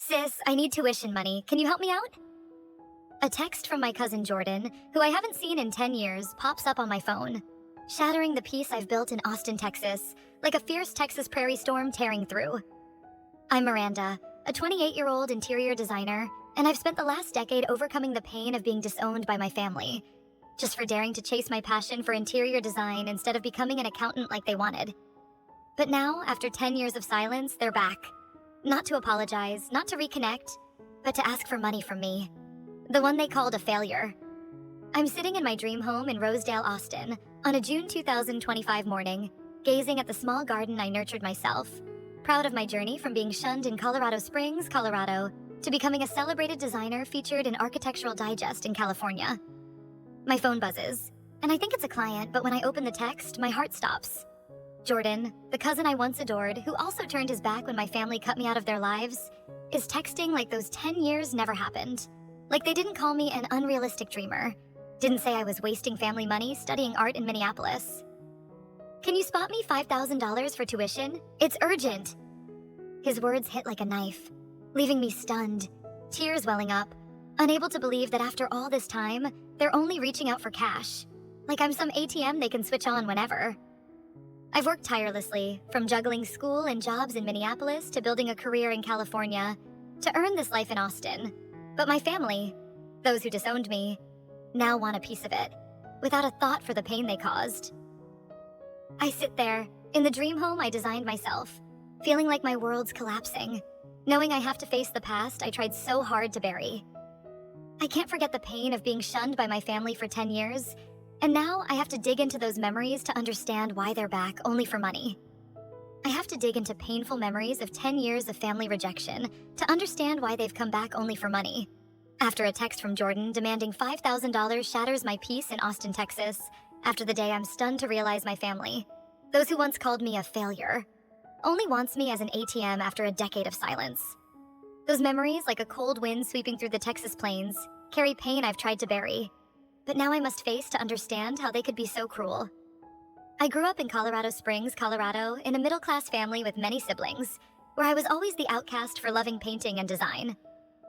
Sis, I need tuition money. Can you help me out? A text from my cousin Jordan, who I haven't seen in 10 years, pops up on my phone, shattering the peace I've built in Austin, Texas, like a fierce Texas prairie storm tearing through. I'm Miranda, a 28-year-old interior designer, and I've spent the last decade overcoming the pain of being disowned by my family, just for daring to chase my passion for interior design instead of becoming an accountant like they wanted. But now, after 10 years of silence, they're back. Not to apologize, not to reconnect, but to ask for money from me. The one they called a failure. I'm sitting in my dream home in Rosedale, Austin, on a June 2025 morning, gazing at the small garden I nurtured myself, proud of my journey from being shunned in Colorado Springs, Colorado, to becoming a celebrated designer featured in Architectural Digest in California. My phone buzzes, and I think it's a client, but when I open the text, my heart stops. Jordan, the cousin I once adored, who also turned his back when my family cut me out of their lives, is texting like those 10 years never happened. Like they didn't call me an unrealistic dreamer. Didn't say I was wasting family money studying art in Minneapolis. Can you spot me $5,000 for tuition? It's urgent. His words hit like a knife, leaving me stunned, tears welling up, unable to believe that after all this time, they're only reaching out for cash. Like I'm some ATM they can switch on whenever. I've worked tirelessly, from juggling school and jobs in Minneapolis to building a career in California, to earn this life in Austin. But my family, those who disowned me, now want a piece of it, without a thought for the pain they caused. I sit there, in the dream home I designed myself, feeling like my world's collapsing, knowing I have to face the past I tried so hard to bury. I can't forget the pain of being shunned by my family for 10 years, and now I have to dig into those memories to understand why they're back only for money. I have to dig into painful memories of 10 years of family rejection to understand why they've come back only for money. After a text from Jordan demanding $5,000 shatters my peace in Austin, Texas, after the day I'm stunned to realize my family, those who once called me a failure, only wants me as an ATM after a decade of silence. Those memories, like a cold wind sweeping through the Texas plains, carry pain I've tried to bury, but now I must face to understand how they could be so cruel. I grew up in Colorado Springs, Colorado, in a middle-class family with many siblings, where I was always the outcast for loving painting and design.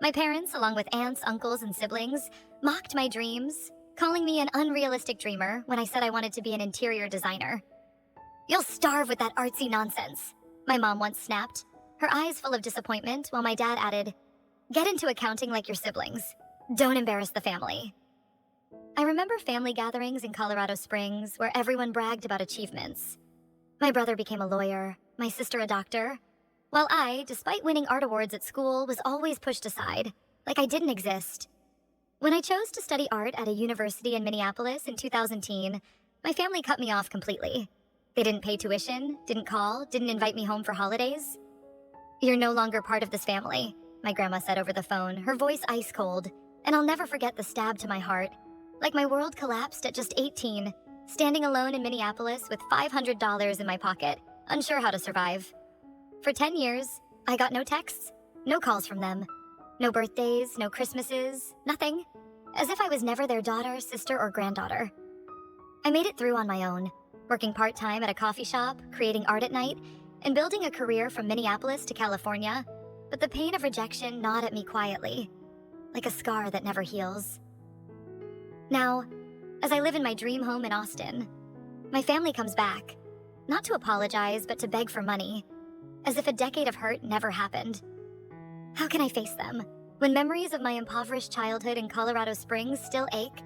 My parents, along with aunts, uncles, and siblings, mocked my dreams, calling me an unrealistic dreamer when I said I wanted to be an interior designer. "You'll starve with that artsy nonsense," my mom once snapped, her eyes full of disappointment, while my dad added, "Get into accounting like your siblings. Don't embarrass the family." I remember family gatherings in Colorado Springs where everyone bragged about achievements. My brother became a lawyer, my sister a doctor, while I, despite winning art awards at school, was always pushed aside, like I didn't exist. When I chose to study art at a university in Minneapolis in 2010, my family cut me off completely. They didn't pay tuition, didn't call, didn't invite me home for holidays. "You're no longer part of this family," my grandma said over the phone, her voice ice cold, and I'll never forget the stab to my heart. Like my world collapsed at just 18, standing alone in Minneapolis with $500 in my pocket, unsure how to survive. For 10 years, I got no texts, no calls from them. No birthdays, no Christmases, nothing. As if I was never their daughter, sister, or granddaughter. I made it through on my own, working part-time at a coffee shop, creating art at night, and building a career from Minneapolis to California, but the pain of rejection gnawed at me quietly, like a scar that never heals. Now, as I live in my dream home in Austin, my family comes back, not to apologize, but to beg for money, as if a decade of hurt never happened. How can I face them, when memories of my impoverished childhood in Colorado Springs still ache?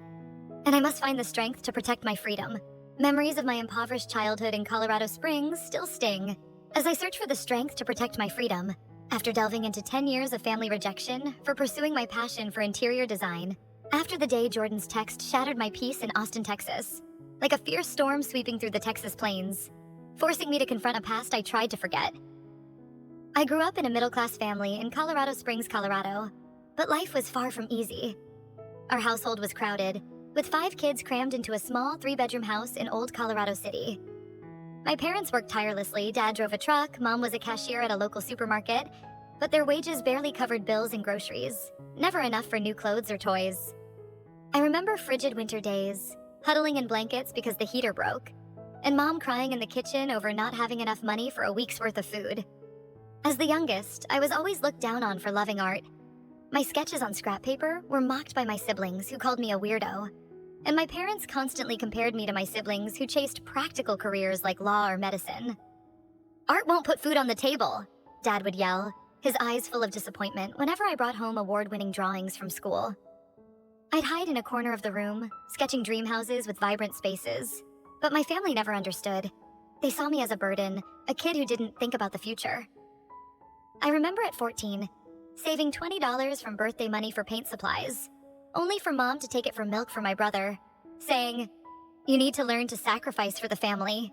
And I must find the strength to protect my freedom. Memories of my impoverished childhood in Colorado Springs still sting, as I search for the strength to protect my freedom, after delving into 10 years of family rejection for pursuing my passion for interior design. After the day Jordan's text shattered my peace in Austin, Texas, like a fierce storm sweeping through the Texas plains, forcing me to confront a past I tried to forget. I grew up in a middle-class family in Colorado Springs, Colorado, but life was far from easy. Our household was crowded, with 5 kids crammed into a small 3-bedroom house in Old Colorado City. My parents worked tirelessly. Dad drove a truck, Mom was a cashier at a local supermarket, but their wages barely covered bills and groceries, never enough for new clothes or toys. I remember frigid winter days, huddling in blankets because the heater broke, and Mom crying in the kitchen over not having enough money for a week's worth of food. As the youngest, I was always looked down on for loving art. My sketches on scrap paper were mocked by my siblings who called me a weirdo. And my parents constantly compared me to my siblings who chased practical careers like law or medicine. "Art won't put food on the table," Dad would yell, his eyes full of disappointment whenever I brought home award-winning drawings from school. I'd hide in a corner of the room, sketching dream houses with vibrant spaces. But my family never understood. They saw me as a burden, a kid who didn't think about the future. I remember at 14, saving $20 from birthday money for paint supplies, only for Mom to take it for milk for my brother, saying, "You need to learn to sacrifice for the family."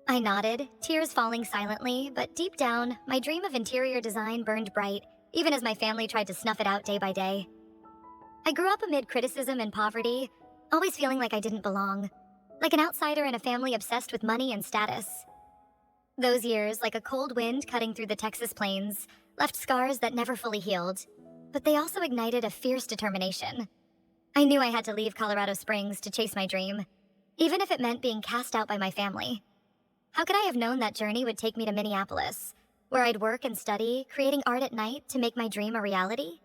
I nodded, tears falling silently, but deep down, my dream of interior design burned bright, even as my family tried to snuff it out day by day. I grew up amid criticism and poverty, always feeling like I didn't belong, like an outsider in a family obsessed with money and status. Those years, like a cold wind cutting through the Texas plains, left scars that never fully healed, but they also ignited a fierce determination. I knew I had to leave Colorado Springs to chase my dream, even if it meant being cast out by my family. How could I have known that journey would take me to Minneapolis, where I'd work and study, creating art at night to make my dream a reality?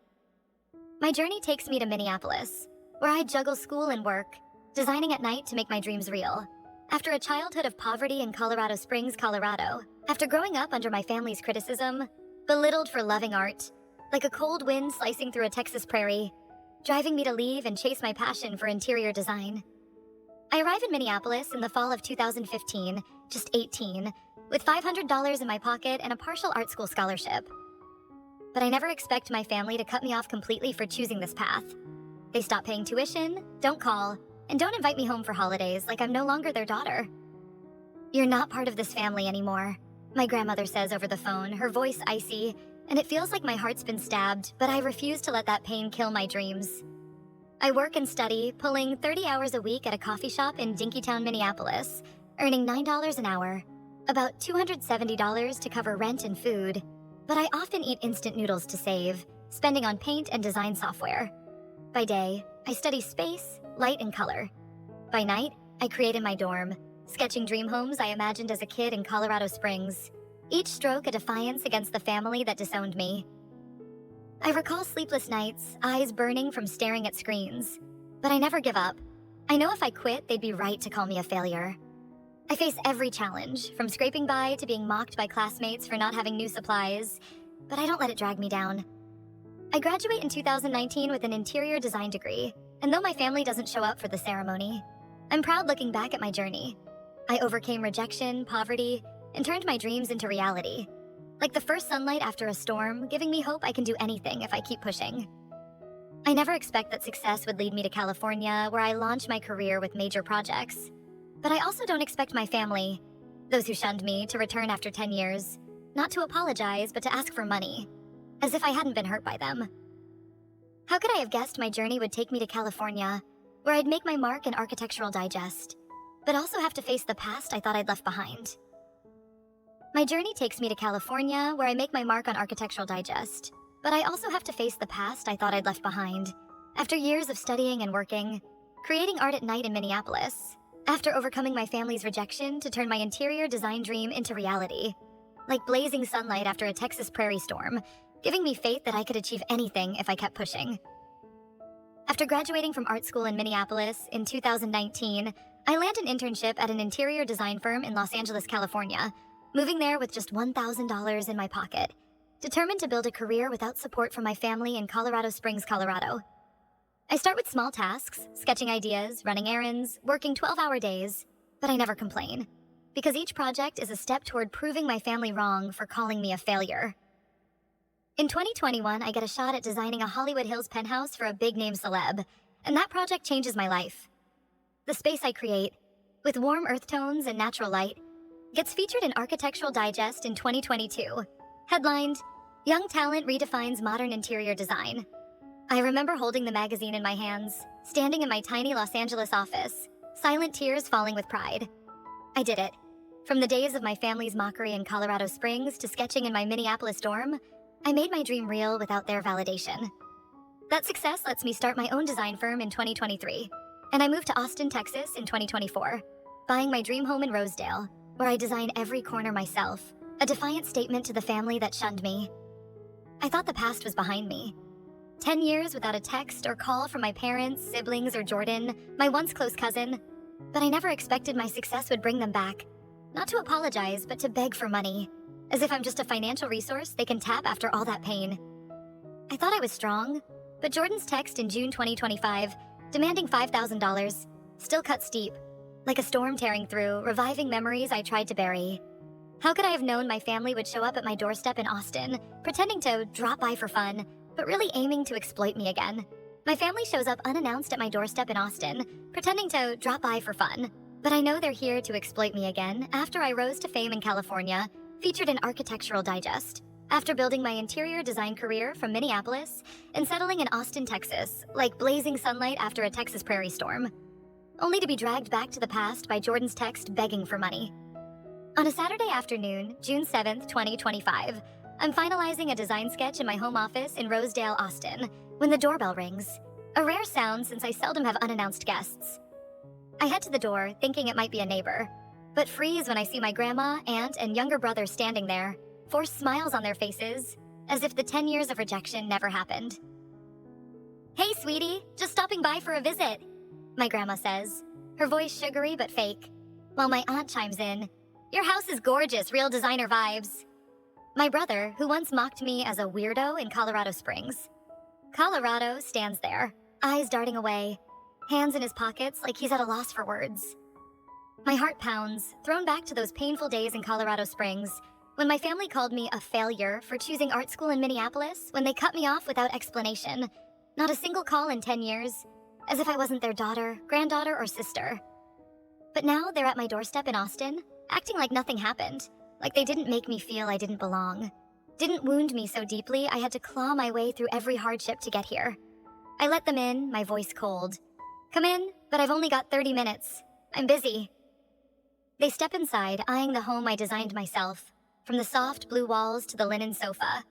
My journey takes me to Minneapolis, where I'd juggle school and work, designing at night to make my dreams real. After a childhood of poverty in Colorado Springs, Colorado, after growing up under my family's criticism, belittled for loving art, like a cold wind slicing through a Texas prairie, driving me to leave and chase my passion for interior design. I arrive in Minneapolis in the fall of 2015, just 18, with $500 in my pocket and a partial art school scholarship. But I never expect my family to cut me off completely for choosing this path. They stop paying tuition, don't call, and don't invite me home for holidays like I'm no longer their daughter. "You're not part of this family anymore," my grandmother says over the phone, her voice icy, and it feels like my heart's been stabbed, but I refuse to let that pain kill my dreams. I work and study, pulling 30 hours a week at a coffee shop in Dinkytown, Minneapolis, earning $9 an hour, about $270 to cover rent and food, but I often eat instant noodles to save, spending on paint and design software. By day, I study space, light, and color. By night, I create in my dorm, sketching dream homes I imagined as a kid in Colorado Springs, each stroke a defiance against the family that disowned me. I recall sleepless nights, eyes burning from staring at screens. But I never give up. I know if I quit, they'd be right to call me a failure. I face every challenge, from scraping by to being mocked by classmates for not having new supplies, but I don't let it drag me down. I graduate in 2019 with an interior design degree, and though my family doesn't show up for the ceremony, I'm proud looking back at my journey. I overcame rejection, poverty, and turned my dreams into reality. Like the first sunlight after a storm, giving me hope I can do anything if I keep pushing. I never expect that success would lead me to California, where I launch my career with major projects. But I also don't expect my family, those who shunned me, to return after 10 years, not to apologize, but to ask for money, as if I hadn't been hurt by them. How could I have guessed my journey would take me to California, where I'd make my mark in Architectural Digest, but also have to face the past I thought I'd left behind? My journey takes me to California, where I make my mark on Architectural Digest, but I also have to face the past I thought I'd left behind. After years of studying and working, creating art at night in Minneapolis, after overcoming my family's rejection to turn my interior design dream into reality, like blazing sunlight after a Texas prairie storm, giving me faith that I could achieve anything if I kept pushing. After graduating from art school in Minneapolis in 2019, I land an internship at an interior design firm in Los Angeles, California, moving there with just $1,000 in my pocket, determined to build a career without support from my family in Colorado Springs, Colorado. I start with small tasks, sketching ideas, running errands, working 12-hour days, but I never complain, because each project is a step toward proving my family wrong for calling me a failure. In 2021, I get a shot at designing a Hollywood Hills penthouse for a big-name celeb, and that project changes my life. The space I create, with warm earth tones and natural light, gets featured in Architectural Digest in 2022, headlined, "Young Talent Redefines Modern Interior Design." I remember holding the magazine in my hands, standing in my tiny Los Angeles office, silent tears falling with pride. I did it. From the days of my family's mockery in Colorado Springs to sketching in my Minneapolis dorm, I made my dream real without their validation. That success lets me start my own design firm in 2023, and I moved to Austin, Texas in 2024, buying my dream home in Rosedale, where I design every corner myself, A defiant statement to the family that shunned me. I thought the past was behind me. 10 years without a text or call from my parents, siblings, or Jordan, my once close cousin. But I never expected my success would bring them back. Not to apologize, but to beg for money. As if I'm just a financial resource they can tap after all that pain. I thought I was strong, but Jordan's text in June 2025, demanding $5,000, still cuts deep. Like a storm tearing through, reviving memories I tried to bury. How could I have known my family would show up at my doorstep in Austin, pretending to drop by for fun, but really aiming to exploit me again? My family shows up unannounced at my doorstep in Austin, pretending to drop by for fun. But I know they're here to exploit me again after I rose to fame in California, featured in Architectural Digest, after building my interior design career from Minneapolis and settling in Austin, Texas, like blazing sunlight after a Texas prairie storm. Only to be dragged back to the past by Jordan's text begging for money. On a Saturday afternoon, June 7th, 2025, I'm finalizing a design sketch in my home office in Rosedale, Austin, when the doorbell rings. A rare sound since I seldom have unannounced guests. I head to the door, thinking it might be a neighbor, but freeze when I see my grandma, aunt, and younger brother standing there, forced smiles on their faces, as if the 10 years of rejection never happened. "Hey, sweetie, just stopping by for a visit," my grandma says, her voice sugary but fake, while my aunt chimes in, "Your house is gorgeous, real designer vibes." My brother, who once mocked me as a weirdo in Colorado Springs. Colorado stands there, eyes darting away, hands in his pockets like he's at a loss for words. My heart pounds, thrown back to those painful days in Colorado Springs, when my family called me a failure for choosing art school in Minneapolis when they cut me off without explanation. Not a single call in 10 years, as if I wasn't their daughter, granddaughter, or sister. But now they're at my doorstep in Austin, acting like nothing happened, like they didn't make me feel I didn't belong. Didn't wound me so deeply I had to claw my way through every hardship to get here. I let them in, my voice cold. "Come in, but I've only got 30 minutes. I'm busy." They step inside, eyeing the home I designed myself, from the soft blue walls to the linen sofa.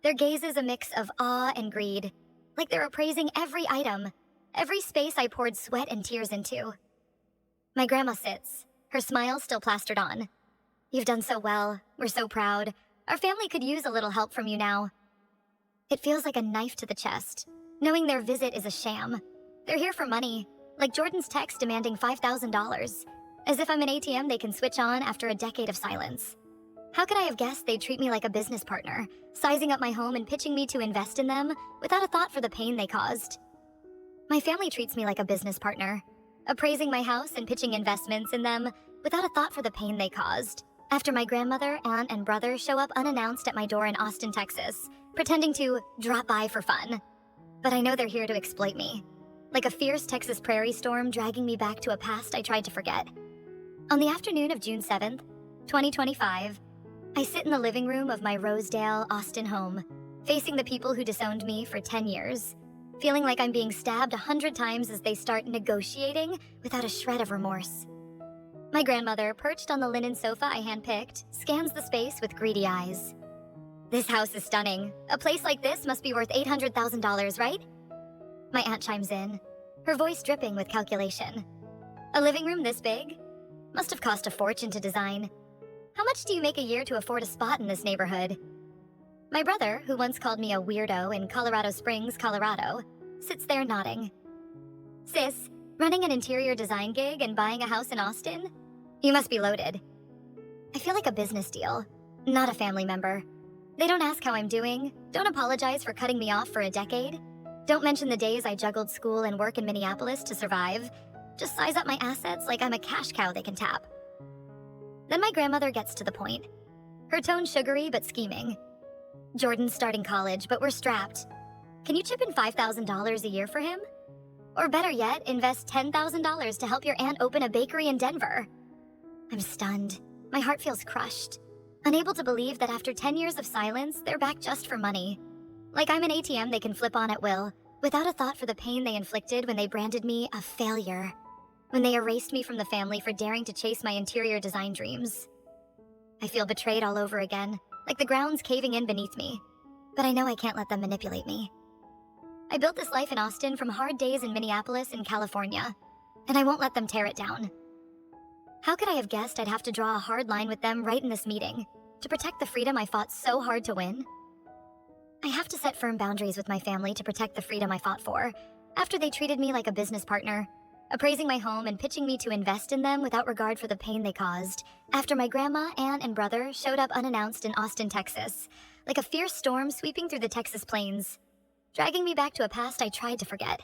Their gaze is a mix of awe and greed, like they're appraising every item, every space I poured sweat and tears into. My grandma sits, her smile still plastered on. "You've done so well. We're so proud. Our family could use a little help from you now." It feels like a knife to the chest, knowing their visit is a sham. They're here for money, like Jordan's text demanding $5,000, as if I'm an ATM they can switch on after a decade of silence. How could I have guessed they'd treat me like a business partner, sizing up my home and pitching me to invest in them without a thought for the pain they caused? My family treats me like a business partner, appraising my house and pitching investments in them without a thought for the pain they caused. After my grandmother, aunt, and brother show up unannounced at my door in Austin, Texas, pretending to drop by for fun. But I know they're here to exploit me, like a fierce Texas prairie storm dragging me back to a past I tried to forget. On the afternoon of June 7th, 2025, I sit in the living room of my Rosedale, Austin home, facing the people who disowned me for 10 years, feeling like I'm being stabbed 100 times as they start negotiating without a shred of remorse. My grandmother, perched on the linen sofa I handpicked, scans the space with greedy eyes. "This house is stunning. A place like this must be worth $800,000, right?" My aunt chimes in, her voice dripping with calculation. "A living room this big? Must have cost a fortune to design. How much do you make a year to afford a spot in this neighborhood?" My brother, who once called me a weirdo in Colorado Springs, Colorado, sits there nodding. "Sis, running an interior design gig and buying a house in Austin? You must be loaded." I feel like a business deal, not a family member. They don't ask how I'm doing, don't apologize for cutting me off for a decade, don't mention the days I juggled school and work in Minneapolis to survive, just size up my assets like I'm a cash cow they can tap. Then my grandmother gets to the point, her tone sugary but scheming. "Jordan's starting college, but we're strapped. Can you chip in $5,000 a year for him? Or better yet, invest $10,000 to help your aunt open a bakery in Denver." I'm stunned. My heart feels crushed. Unable to believe that after 10 years of silence, they're back just for money. Like I'm an ATM they can flip on at will, without a thought for the pain they inflicted when they branded me a failure. When they erased me from the family for daring to chase my interior design dreams. I feel betrayed all over again, like the ground's caving in beneath me. But I know I can't let them manipulate me. I built this life in Austin from hard days in Minneapolis and California, and I won't let them tear it down. How could I have guessed I'd have to draw a hard line with them right in this meeting, To protect the freedom I fought so hard to win? I have to set firm boundaries with my family to protect the freedom I fought for, after they treated me like a business partner, appraising my home and pitching me to invest in them without regard for the pain they caused, after my grandma, aunt, and brother showed up unannounced in Austin, Texas, like a fierce storm sweeping through the Texas plains, dragging me back to a past I tried to forget.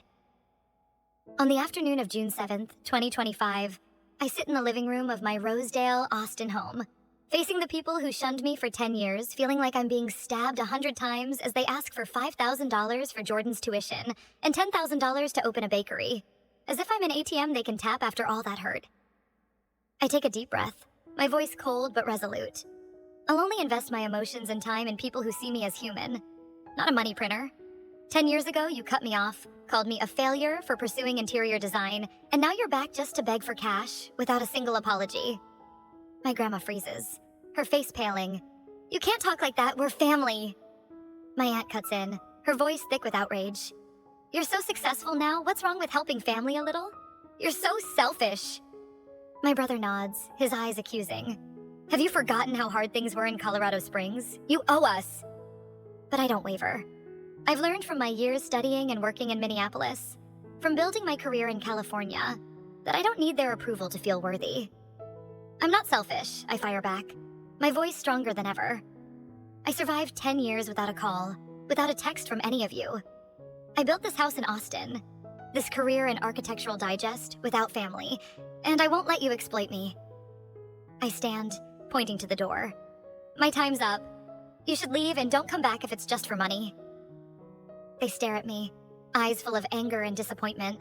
On the afternoon of June 7th, 2025, I sit in the living room of my Rosedale, Austin home, facing the people who shunned me for 10 years, feeling like I'm being stabbed 100 times as they ask for $5,000 for Jordan's tuition and $10,000 to open a bakery, as if I'm an ATM they can tap after all that hurt. I take a deep breath, my voice cold but resolute. I'll only invest my emotions and time in people who see me as human, not a money printer. 10 years ago, you cut me off, called me a failure for pursuing interior design, and now you're back just to beg for cash without a single apology. My grandma freezes, her face paling. You can't talk like that, we're family. My aunt cuts in, her voice thick with outrage. You're so successful now, what's wrong with helping family a little? You're so selfish. My brother nods, his eyes accusing. Have you forgotten how hard things were in Colorado Springs? You owe us. But I don't waver. I've learned from my years studying and working in Minneapolis, from building my career in California, that I don't need their approval to feel worthy. I'm not selfish, I fire back, my voice stronger than ever. I survived 10 years without a call, without a text from any of you. I built this house in Austin, this career in Architectural Digest, without family, and I won't let you exploit me. I stand, pointing to the door. My time's up. You should leave and don't come back if it's just for money. They stare at me, eyes full of anger and disappointment.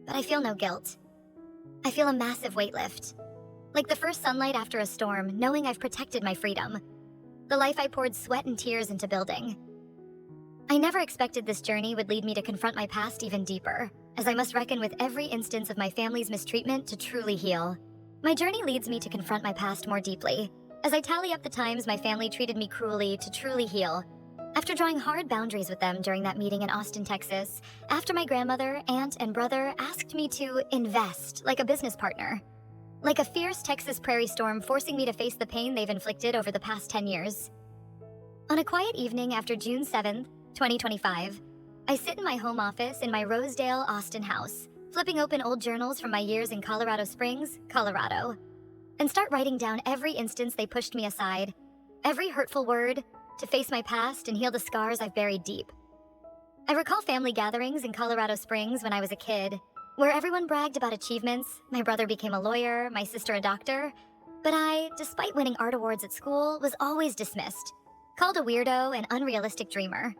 But I feel no guilt. I feel a massive weight lift. Like the first sunlight after a storm, knowing I've protected my freedom. The life I poured sweat and tears into building. I never expected this journey would lead me to confront my past even deeper, as I must reckon with every instance of my family's mistreatment to truly heal. My journey leads me to confront my past more deeply, as I tally up the times my family treated me cruelly to truly heal. After drawing hard boundaries with them during that meeting in Austin, Texas, after my grandmother, aunt, and brother asked me to invest like a business partner. Like a fierce Texas prairie storm forcing me to face the pain they've inflicted over the past 10 years. On a quiet evening after June 7th, 2025, I sit in my home office in my Rosedale, Austin house, flipping open old journals from my years in Colorado Springs, Colorado, and start writing down every instance they pushed me aside, every hurtful word, to face my past and heal the scars I've buried deep. I recall family gatherings in Colorado Springs when I was a kid, where everyone bragged about achievements. My brother became a lawyer, my sister a doctor, but I, despite winning art awards at school, was always dismissed, called a weirdo and unrealistic dreamer.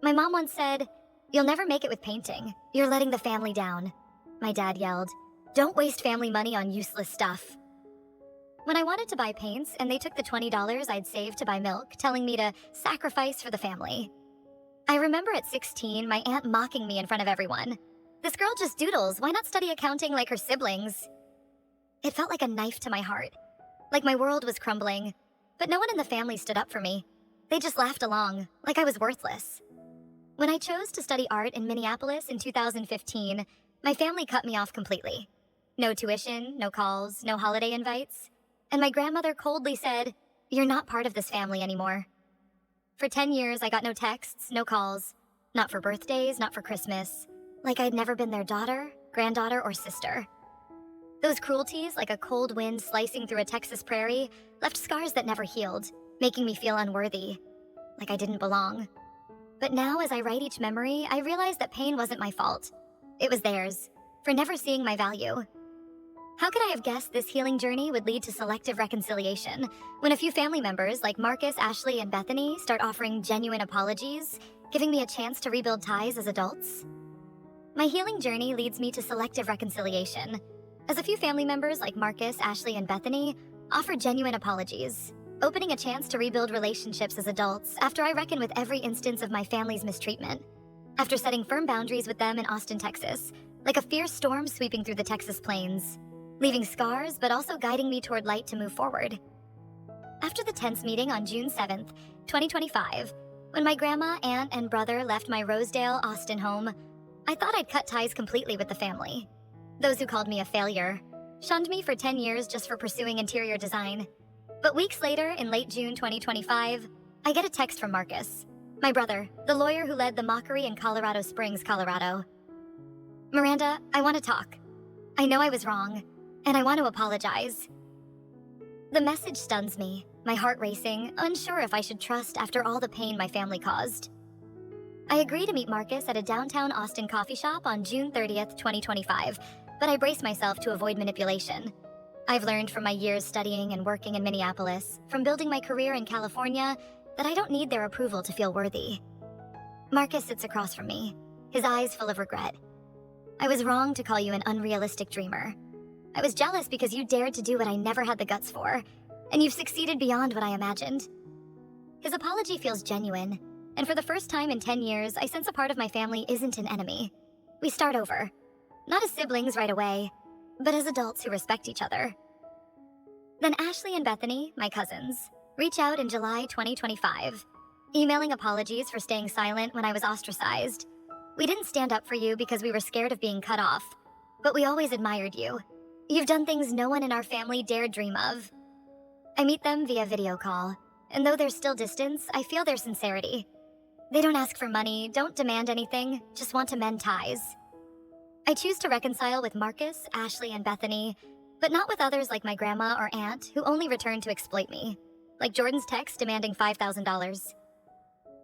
My mom once said, "You'll never make it with painting. You're letting the family down." My dad yelled, "Don't waste family money on useless stuff." When I wanted to buy paints and they took the $20 I'd saved to buy milk, telling me to sacrifice for the family. I remember at 16, my aunt mocking me in front of everyone. "This girl just doodles, why not study accounting like her siblings?" It felt like a knife to my heart, like my world was crumbling, but no one in the family stood up for me. They just laughed along, like I was worthless. When I chose to study art in Minneapolis in 2015, my family cut me off completely. No tuition, no calls, no holiday invites. And my grandmother coldly said, "You're not part of this family anymore." For 10 years, I got no texts, no calls. Not for birthdays, not for Christmas. Like I'd never been their daughter, granddaughter, or sister. Those cruelties, like a cold wind slicing through a Texas prairie, left scars that never healed, making me feel unworthy, like I didn't belong. But now, as I write each memory, I realize that pain wasn't my fault. It was theirs, for never seeing my value. How could I have guessed this healing journey would lead to selective reconciliation when a few family members like Marcus, Ashley, and Bethany start offering genuine apologies, giving me a chance to rebuild ties as adults? My healing journey leads me to selective reconciliation, as a few family members like Marcus, Ashley, and Bethany offer genuine apologies, opening a chance to rebuild relationships as adults after I reckon with every instance of my family's mistreatment. After setting firm boundaries with them in Austin, Texas, like a fierce storm sweeping through the Texas plains, leaving scars but also guiding me toward light to move forward. After the tense meeting on June 7th, 2025, when my grandma, aunt, and brother left my Rosedale, Austin home, I thought I'd cut ties completely with the family. Those who called me a failure, shunned me for 10 years just for pursuing interior design. But weeks later, in late June 2025, I get a text from Marcus, my brother, the lawyer who led the mockery in Colorado Springs, Colorado. "Miranda, I want to talk. I know I was wrong, and I want to apologize." The message stuns me, my heart racing, unsure if I should trust after all the pain my family caused. I agree to meet Marcus at a downtown Austin coffee shop on June 30th, 2025, but I brace myself to avoid manipulation. I've learned from my years studying and working in Minneapolis, from building my career in California, that I don't need their approval to feel worthy. Marcus sits across from me, his eyes full of regret. "I was wrong to call you an unrealistic dreamer. I was jealous because you dared to do what I never had the guts for, and you've succeeded beyond what I imagined." His apology feels genuine, and for the first time in 10 years, I sense a part of my family isn't an enemy. We start over. Not as siblings right away, but as adults who respect each other. Then Ashley and Bethany, my cousins, reach out in July 2025, emailing apologies for staying silent when I was ostracized. "We didn't stand up for you because we were scared of being cut off, but we always admired you. You've done things no one in our family dared dream of." I meet them via video call, and though there's still distance, I feel their sincerity. They don't ask for money, don't demand anything, just want to mend ties. I choose to reconcile with Marcus, Ashley, and Bethany, but not with others like my grandma or aunt who only return to exploit me, like Jordan's text demanding $5,000.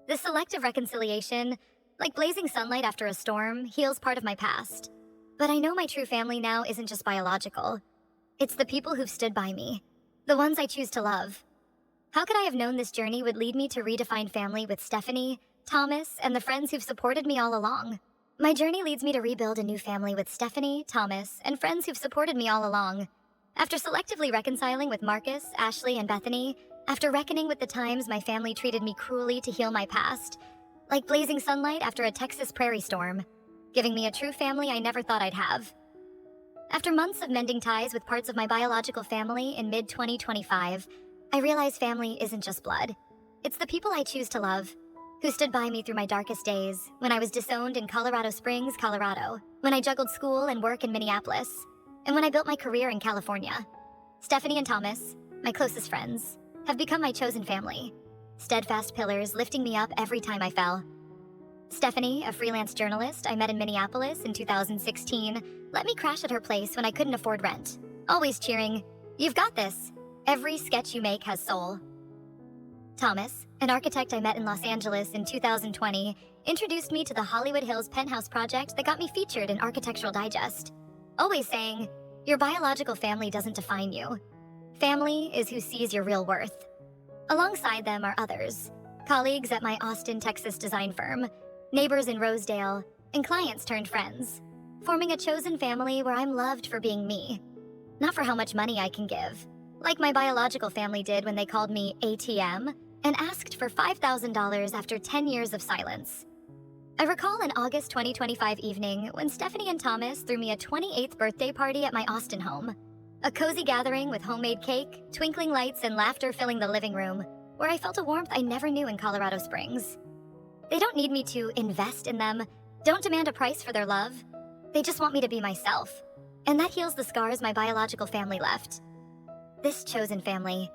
This selective reconciliation, like blazing sunlight after a storm, heals part of my past. But I know my true family now isn't just biological. It's the people who've stood by me, the ones I choose to love. How could I have known this journey would lead me to redefine family with Stephanie, Thomas, and the friends who've supported me all along? My journey leads me to rebuild a new family with Stephanie, Thomas, and friends who've supported me all along. After selectively reconciling with Marcus, Ashley, and Bethany, after reckoning with the times my family treated me cruelly to heal my past, like blazing sunlight after a Texas prairie storm, giving me a true family I never thought I'd have. After months of mending ties with parts of my biological family in mid-2025, I realize family isn't just blood. It's the people I choose to love, who stood by me through my darkest days, when I was disowned in Colorado Springs, Colorado, when I juggled school and work in Minneapolis, and when I built my career in California. Stephanie and Thomas, my closest friends, have become my chosen family, steadfast pillars lifting me up every time I fell. Stephanie, a freelance journalist I met in Minneapolis in 2016, let me crash at her place when I couldn't afford rent, always cheering, "You've got this. Every sketch you make has soul." Thomas, an architect I met in Los Angeles in 2020, introduced me to the Hollywood Hills penthouse project that got me featured in Architectural Digest, always saying, "Your biological family doesn't define you. Family is who sees your real worth." Alongside them are others, colleagues at my Austin, Texas design firm, neighbors in Rosedale, and clients turned friends, forming a chosen family where I'm loved for being me, not for how much money I can give, like my biological family did when they called me ATM and asked for $5,000 after 10 years of silence. I recall an August 2025 evening when Stephanie and Thomas threw me a 28th birthday party at my Austin home. A cozy gathering with homemade cake, twinkling lights, and laughter filling the living room, where I felt a warmth I never knew in Colorado Springs. They don't need me to invest in them, don't demand a price for their love. They just want me to be myself. And that heals the scars my biological family left. This chosen family,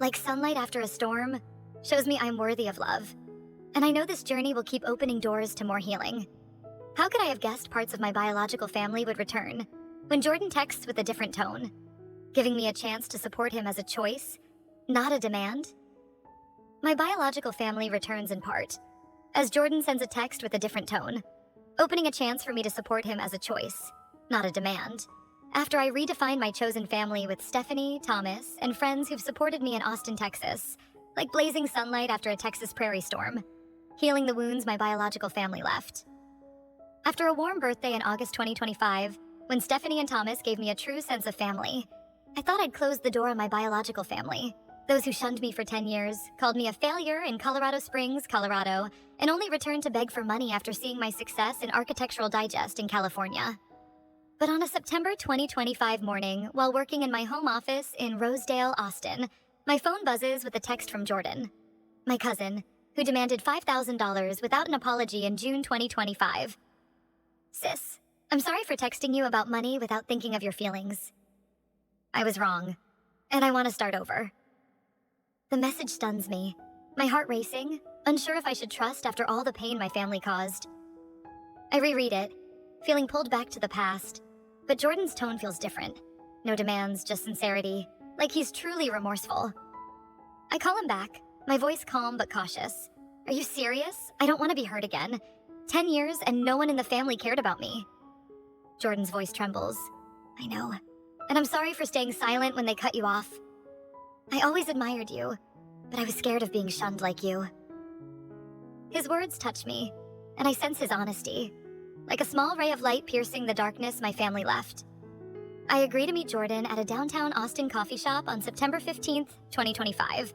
like sunlight after a storm, shows me I'm worthy of love. And I know this journey will keep opening doors to more healing. How could I have guessed parts of my biological family would return when Jordan texts with a different tone, giving me a chance to support him as a choice, not a demand? My biological family returns in part, as Jordan sends a text with a different tone, opening a chance for me to support him as a choice, not a demand. After I redefine my chosen family with Stephanie, Thomas, and friends who've supported me in Austin, Texas, like blazing sunlight after a Texas prairie storm, healing the wounds my biological family left. After a warm birthday in August 2025, when Stephanie and Thomas gave me a true sense of family, I thought I'd closed the door on my biological family. Those who shunned me for 10 years, called me a failure in Colorado Springs, Colorado, and only returned to beg for money after seeing my success in Architectural Digest in California. But on a September 2025 morning, while working in my home office in Rosedale, Austin, my phone buzzes with a text from Jordan, my cousin, who demanded $5,000 without an apology in June 2025. "Sis, I'm sorry for texting you about money without thinking of your feelings. I was wrong, and I want to start over. The message stuns me, my heart racing, unsure if I should trust after all the pain my family caused. I reread it, feeling pulled back to the past, but Jordan's tone feels different. No demands, just sincerity, like he's truly remorseful. I call him back, my voice calm but cautious. Are you serious? I don't want to be hurt again. 10 years and no one in the family cared about me. Jordan's voice trembles. I know. And I'm sorry for staying silent when they cut you off. I always admired you, but I was scared of being shunned like you. His words touch me, and I sense his honesty, like a small ray of light piercing the darkness my family left. I agree to meet Jordan at a downtown Austin coffee shop on September 15th, 2025.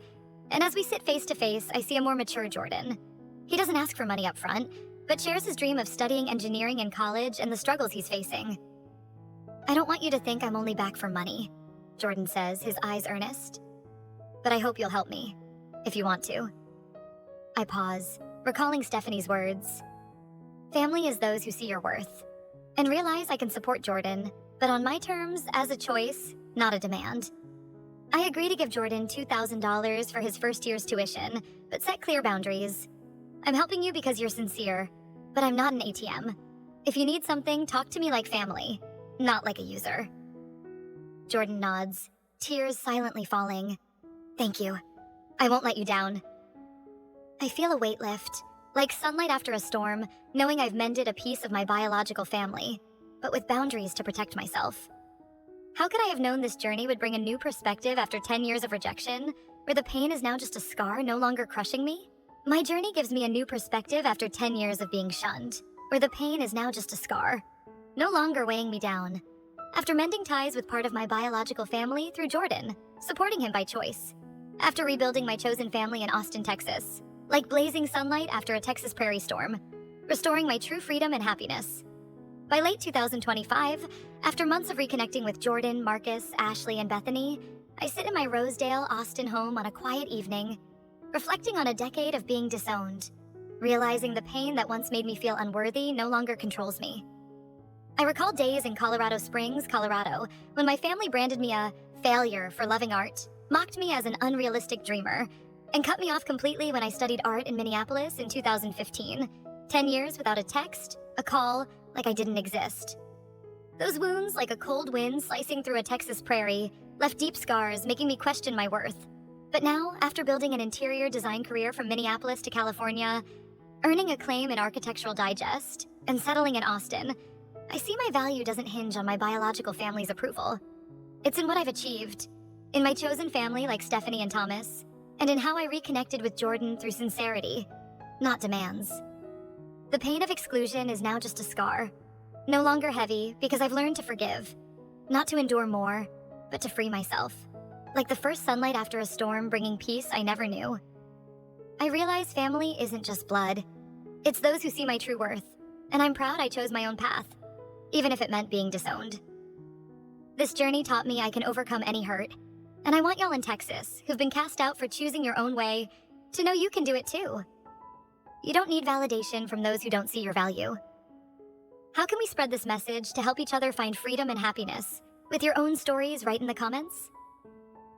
And as we sit face to face, I see a more mature Jordan. He doesn't ask for money up front, but shares his dream of studying engineering in college and the struggles he's facing. I don't want you to think I'm only back for money, Jordan says, his eyes earnest. But I hope you'll help me, if you want to. I pause, recalling Stephanie's words. Family is those who see your worth. And realize I can support Jordan, but on my terms, as a choice, not a demand. I agree to give Jordan $2,000 for his first year's tuition, but set clear boundaries. I'm helping you because you're sincere, but I'm not an ATM. If you need something, talk to me like family, not like a user. Jordan nods, tears silently falling. Thank you. I won't let you down. I feel a weight lift, like sunlight after a storm, knowing I've mended a piece of my biological family, but with boundaries to protect myself. How could I have known this journey would bring a new perspective after 10 years of rejection, where the pain is now just a scar no longer crushing me? My journey gives me a new perspective after 10 years of being shunned, where the pain is now just a scar, no longer weighing me down. After mending ties with part of my biological family through Jordan, supporting him by choice. After rebuilding my chosen family in Austin, Texas, like blazing sunlight after a Texas prairie storm, restoring my true freedom and happiness. By late 2025, after months of reconnecting with Jordan, Marcus, Ashley, and Bethany, I sit in my Rosedale, Austin home on a quiet evening, reflecting on a decade of being disowned, realizing the pain that once made me feel unworthy no longer controls me. I recall days in Colorado Springs, Colorado, when my family branded me a failure for loving art, mocked me as an unrealistic dreamer, and cut me off completely when I studied art in Minneapolis in 2015. 10 years without a text, a call, like I didn't exist. Those wounds, like a cold wind slicing through a Texas prairie, left deep scars, making me question my worth. But now, after building an interior design career from Minneapolis to California, earning acclaim in Architectural Digest, and settling in Austin, I see my value doesn't hinge on my biological family's approval. It's in what I've achieved, in my chosen family like Stephanie and Thomas, and in how I reconnected with Jordan through sincerity, not demands. The pain of exclusion is now just a scar, no longer heavy because I've learned to forgive, not to endure more, but to free myself. Like the first sunlight after a storm bringing peace I never knew. I realize family isn't just blood. It's those who see my true worth, and I'm proud I chose my own path, even if it meant being disowned. This journey taught me I can overcome any hurt, and I want y'all in Texas, who've been cast out for choosing your own way, to know you can do it too. You don't need validation from those who don't see your value. How can we spread this message to help each other find freedom and happiness? With your own stories, write in the comments.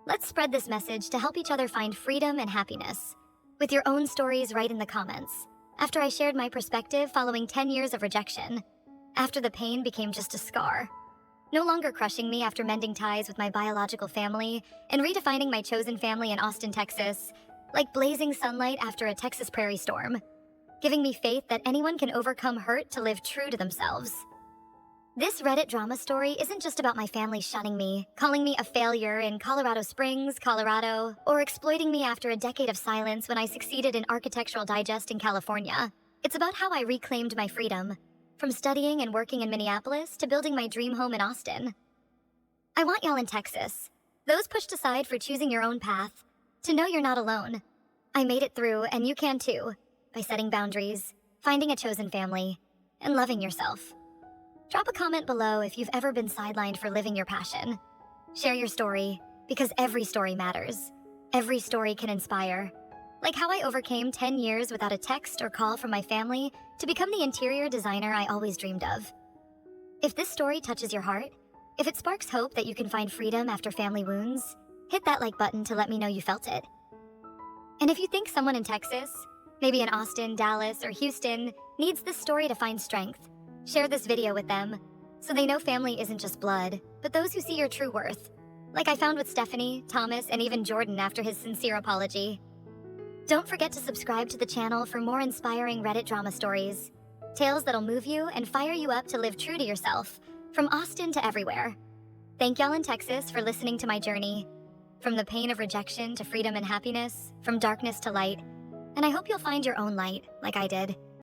Let's spread this message to help each other find freedom and happiness. With your own stories, write in the comments. After I shared my perspective following 10 years of rejection, after the pain became just a scar, no longer crushing me after mending ties with my biological family and redefining my chosen family in Austin, Texas, like blazing sunlight after a Texas prairie storm, giving me faith that anyone can overcome hurt to live true to themselves. This Reddit drama story isn't just about my family shunning me, calling me a failure in Colorado Springs, Colorado, or exploiting me after a decade of silence when I succeeded in Architectural Digest in California. It's about how I reclaimed my freedom, from studying and working in Minneapolis to building my dream home in Austin. I want y'all in Texas, those pushed aside for choosing your own path, to know you're not alone. I made it through, and you can too, by setting boundaries, finding a chosen family, and loving yourself. Drop a comment below if you've ever been sidelined for living your passion. Share your story, because every story matters. Every story can inspire. Like how I overcame 10 years without a text or call from my family to become the interior designer I always dreamed of. If this story touches your heart, if it sparks hope that you can find freedom after family wounds, hit that like button to let me know you felt it. And if you think someone in Texas, maybe in Austin, Dallas, or Houston, needs this story to find strength, share this video with them so they know family isn't just blood, but those who see your true worth. Like I found with Stephanie, Thomas, and even Jordan after his sincere apology. Don't forget to subscribe to the channel for more inspiring Reddit drama stories. Tales that'll move you and fire you up to live true to yourself, from Austin to everywhere. Thank y'all in Texas for listening to my journey. From the pain of rejection to freedom and happiness, from darkness to light. And I hope you'll find your own light, like I did.